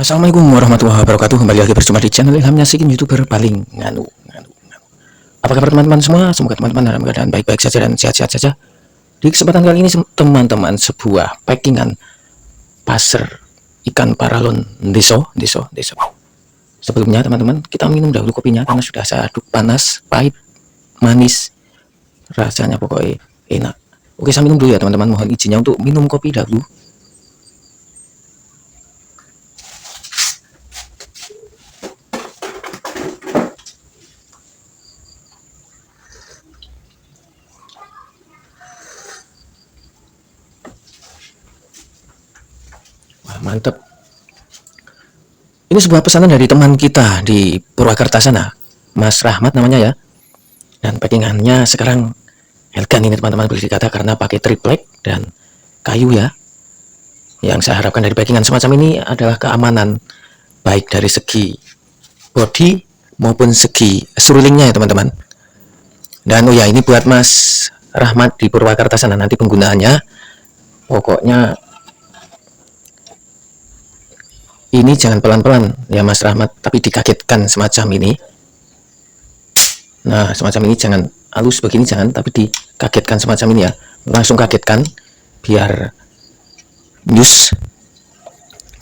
Assalamualaikum warahmatullahi wabarakatuh. Kembali lagi bersama di channel Ilham Nyasikin, YouTuber paling nganu. Apa kabar teman-teman semua? Semoga teman-teman dalam keadaan baik-baik saja dan sehat-sehat saja. Di kesempatan kali ini teman-teman, sebuah packingan pasir ikan paralon deso. Sebelumnya teman-teman, kita minum dahulu kopinya karena sudah saya aduk panas, pahit, manis, rasanya pokoknya enak. Oke, saya minum dulu ya teman-teman. Mohon izinnya untuk minum kopi dahulu. Mantap. Ini sebuah pesanan dari teman kita di Purwakarta sana, Mas Rahmat namanya ya. Dan packingannya sekarang elegan ini teman-teman, boleh dikata, karena pakai triplek dan kayu ya. Yang saya harapkan dari packingan semacam ini adalah keamanan, baik dari segi body maupun segi surulingnya ya teman-teman. Dan oh ya, ini buat Mas Rahmat di Purwakarta sana, nanti penggunaannya pokoknya ini jangan pelan-pelan ya Mas Rahmat, tapi dikagetkan semacam ini. Nah, semacam ini jangan halus begini, jangan, tapi dikagetkan semacam ini ya. Langsung kagetkan biar news.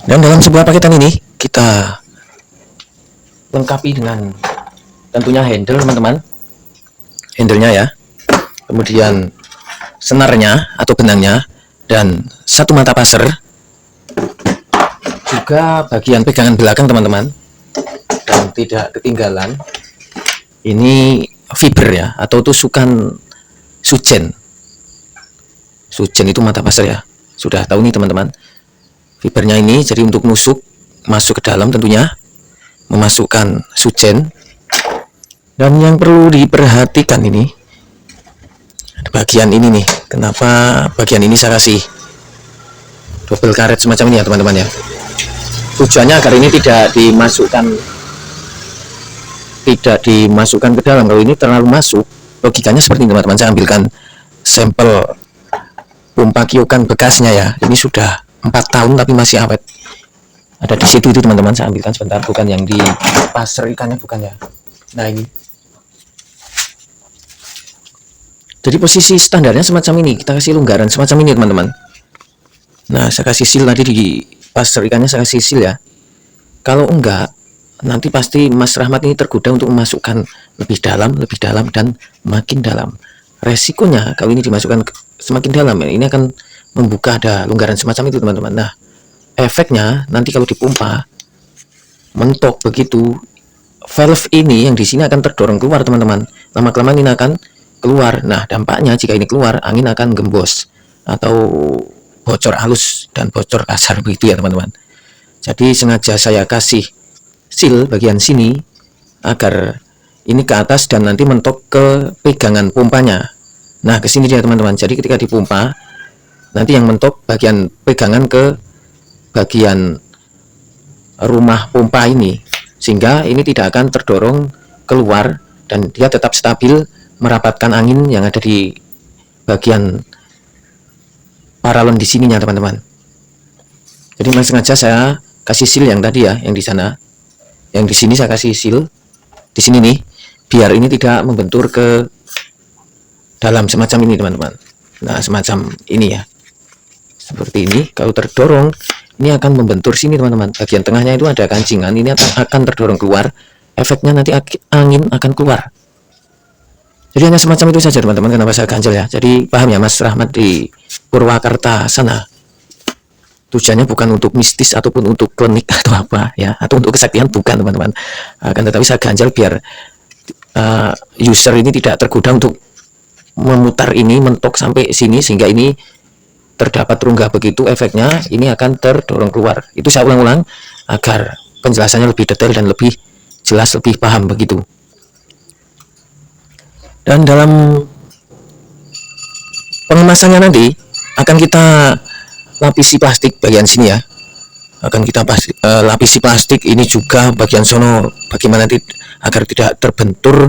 Dan dalam sebuah paketan ini kita lengkapi dengan tentunya handle teman-teman. Handle-nya ya. Kemudian senarnya atau benangnya dan satu mata pasir. Juga bagian pegangan belakang teman-teman, dan tidak ketinggalan ini fiber ya, atau tusukan sujen itu mata pasir ya, sudah tahu nih teman-teman. Fibernya ini jadi untuk nusuk masuk ke dalam, tentunya memasukkan sujen. Dan yang perlu diperhatikan ini bagian ini nih, kenapa bagian ini saya kasih double karet semacam ini ya teman-teman ya. Tujuannya agar ini tidak dimasukkan ke dalam. Kalau ini terlalu masuk, logikanya seperti ini teman-teman. Saya ambilkan sampel pompa kiokan bekasnya ya. Ini sudah 4 tahun tapi masih awet. Ada di situ itu teman-teman. Saya ambilkan sebentar, bukan yang di pasir ikannya, bukan ya. Nah ini. Jadi posisi standarnya semacam ini. Kita kasih longgaran semacam ini teman-teman. Nah, saya kasih seal tadi di pasir ikannya, saya kasih seal ya. Kalau enggak, nanti pasti Mas Rahmat ini tergoda untuk memasukkan lebih dalam dan makin dalam. Resikonya kalau ini dimasukkan semakin dalam ya, ini akan membuka ada longgaran semacam itu teman-teman. Nah, efeknya nanti kalau dipompa mentok begitu, valve ini yang di sini akan terdorong keluar teman-teman. Lama-kelamaan ini akan keluar. Nah, dampaknya jika ini keluar, angin akan gembos atau bocor halus dan bocor kasar begitu ya teman-teman. Jadi sengaja saya kasih seal bagian sini agar ini ke atas dan nanti mentok ke pegangan pompanya. Nah, ke sini dia teman-teman. Jadi ketika dipompa nanti yang mentok bagian pegangan ke bagian rumah pompa ini, sehingga ini tidak akan terdorong keluar dan dia tetap stabil merapatkan angin yang ada di bagian paralon di sininya teman-teman. Jadi memang sengaja saya kasih seal yang tadi ya, yang di sana, yang di sini saya kasih seal di sini nih, biar ini tidak membentur ke dalam semacam ini teman-teman. Nah, semacam ini ya, seperti ini. Kalau terdorong ini akan membentur sini teman-teman. Bagian tengahnya itu ada kancingan, ini akan terdorong keluar. Efeknya nanti angin akan keluar. Jadi hanya semacam itu saja teman-teman, kenapa saya ganjel ya. Jadi paham ya Mas Rahmat di Purwakarta sana. Tujuannya bukan untuk mistis ataupun untuk klinik atau apa ya, atau untuk kesaktian, bukan teman-teman. Akan tetapi saya ganjel biar user ini tidak tergoda untuk memutar ini mentok sampai sini, sehingga ini terdapat rongga begitu, efeknya ini akan terdorong keluar. Itu saya ulang-ulang agar penjelasannya lebih detail dan lebih jelas, lebih paham begitu. Dan dalam pengemasannya nanti akan kita lapisi plastik bagian sini ya. Akan kita lapisi plastik ini juga bagian sono, bagaimana nanti agar tidak terbentur.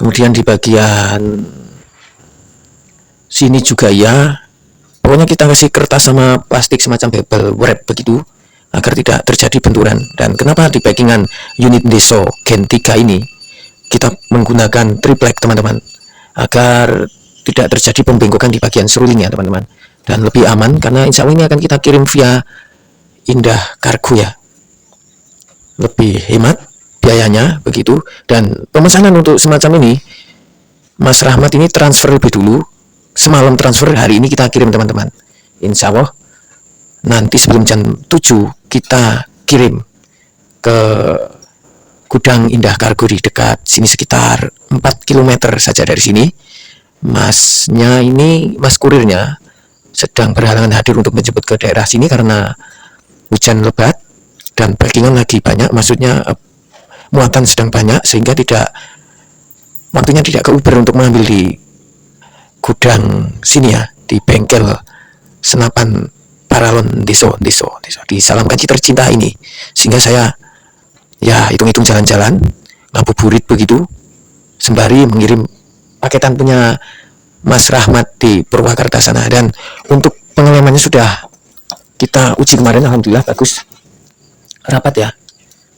Kemudian di bagian sini juga ya. Pokoknya kita kasih kertas sama plastik semacam bubble wrap begitu, agar tidak terjadi benturan. Dan kenapa di packingan unit Deso Gen 3 ini kita menggunakan triplek teman-teman, agar tidak terjadi pembengkokan di bagian serulingnya teman-teman, dan lebih aman karena insya Allah ini akan kita kirim via Indah Kargo ya, lebih hemat biayanya begitu. Dan pemesanan untuk semacam ini Mas Rahmat ini transfer lebih dulu, semalam transfer, hari ini kita kirim teman-teman. Insya Allah nanti sebelum jam 7 kita kirim ke gudang Indah Kargo di dekat sini, sekitar 4 km saja dari sini. Masnya ini, mas kurirnya sedang berhalangan hadir untuk menjemput ke daerah sini karena hujan lebat dan packingan lagi banyak, maksudnya muatan sedang banyak, sehingga waktunya tidak keuber untuk mengambil di gudang sini ya, di bengkel senapan Paralon Deso di Salamkaji tercinta ini. Sehingga saya ya hitung-hitung jalan-jalan ngabuburit begitu sembari mengirim paketan punya Mas Rahmat di Purwakarta sana. Dan untuk pengalamannya sudah kita uji kemarin, alhamdulillah bagus, rapat ya.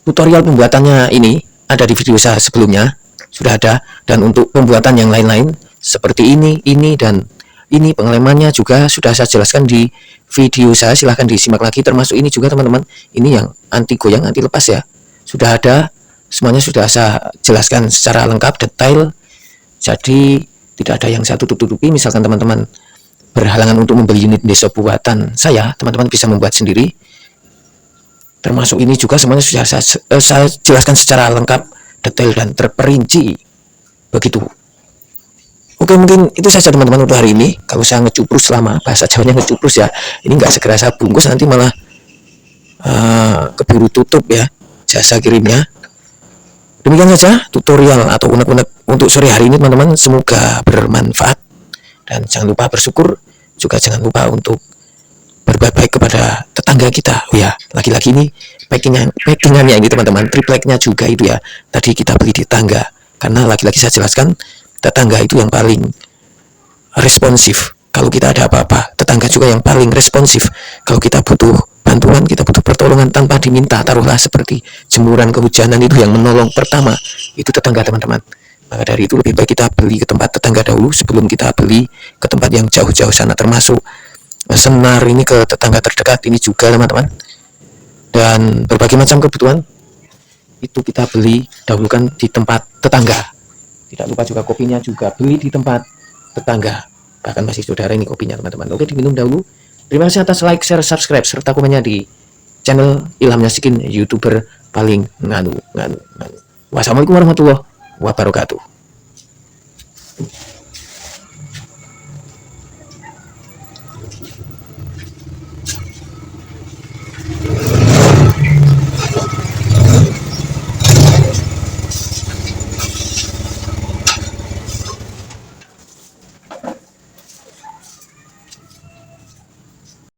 Tutorial pembuatannya ini ada di video saya sebelumnya, sudah ada. Dan untuk pembuatan yang lain-lain seperti ini dan ini pengalamannya juga sudah saya jelaskan di video saya, silahkan disimak lagi. Termasuk ini juga teman-teman, ini yang anti goyang, anti lepas ya, sudah ada semuanya, sudah saya jelaskan secara lengkap, detail. Jadi tidak ada yang saya tutup-tutupi. Misalkan teman-teman berhalangan untuk membeli unit Deso buatan saya, teman-teman bisa membuat sendiri. Termasuk ini juga semuanya sudah saya jelaskan secara lengkap, detail dan terperinci begitu. Oke, mungkin itu saja teman-teman untuk hari ini. Kalau saya ngecuprus lama, bahasa Jawanya ngecuprus ya, ini nggak segera saya bungkus, nanti malah keburu tutup ya jasa kirimnya. Demikian saja tutorial atau unek-unek untuk sore hari ini teman-teman, semoga bermanfaat. Dan jangan lupa bersyukur, juga jangan lupa untuk berbuat baik kepada tetangga kita. Oh ya, lagi-lagi ini packingannya ini teman-teman, tripleknya juga itu ya, tadi kita beli di tetangga. Karena lagi-lagi saya jelaskan, tetangga itu yang paling responsif kalau kita ada apa-apa. Tetangga juga yang paling responsif kalau kita butuh bantuan, kita butuh pertolongan tanpa diminta. Taruhlah seperti jemuran kehujanan, itu yang menolong pertama itu tetangga teman-teman. Maka dari itu lebih baik kita beli ke tempat tetangga dahulu sebelum kita beli ke tempat yang jauh-jauh sana. Termasuk senar ini ke tetangga terdekat ini juga teman-teman. Dan berbagai macam kebutuhan itu kita beli dahulukan di tempat tetangga. Tidak lupa juga kopinya juga beli di tempat tetangga. Bahkan masih saudara ini kopinya teman-teman. Oke, diminum dahulu. Terima kasih atas like, share, subscribe serta komennya di channel Ilham Nasikin, YouTuber paling nganu. Wassalamualaikum warahmatullahi wabarakatuh.